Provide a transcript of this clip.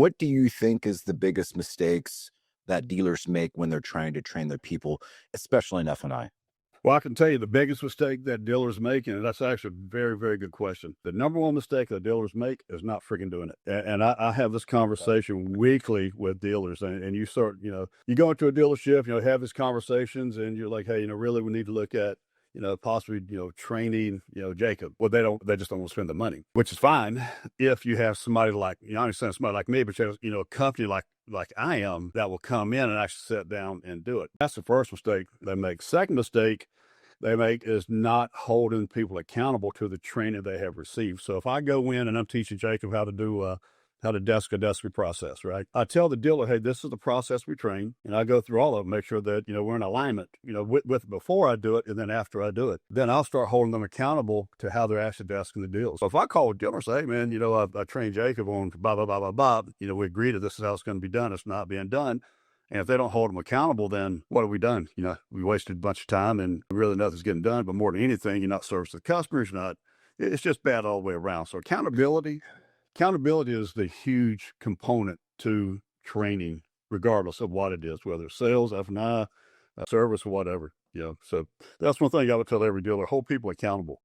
what do you think is the biggest mistakes that dealers make when they're trying to train their people, especially in F&I? Well, I can tell you the biggest mistake that dealers make, and that's actually a very, very good question. The number one mistake that dealers make is not freaking doing it. And I have this conversation weekly with dealers, and you start, you go into a dealership, have these conversations, and you're like, hey, really, we need to look at, possibly, training, Jacob. Well, they just don't want to spend the money, which is fine if you have somebody like, I understand somebody like me, but you have, a company like I am that will come in and actually sit down and do it. That's the first mistake they make. Second mistake they make is not holding people accountable to the training they have received. So if I go in and I'm teaching Jacob how to do how to desk a desk process, right? I tell the dealer, hey, this is the process we train, and I go through all of them, make sure that we're in alignment, with before I do it and then after I do it. Then I'll start holding them accountable to how they're actually desking the deals. So if I call a dealer and say, hey man, I trained Jacob on blah blah blah blah blah, we agree that this is how it's going to be done. It's not being done. And if they don't hold them accountable, then what have we done? We wasted a bunch of time and really nothing's getting done. But more than anything, you're not servicing the customers, it's just bad all the way around. So accountability is the huge component to training, regardless of what it is, whether it's sales, F&I, service, or whatever. So that's one thing I would tell every dealer: hold people accountable.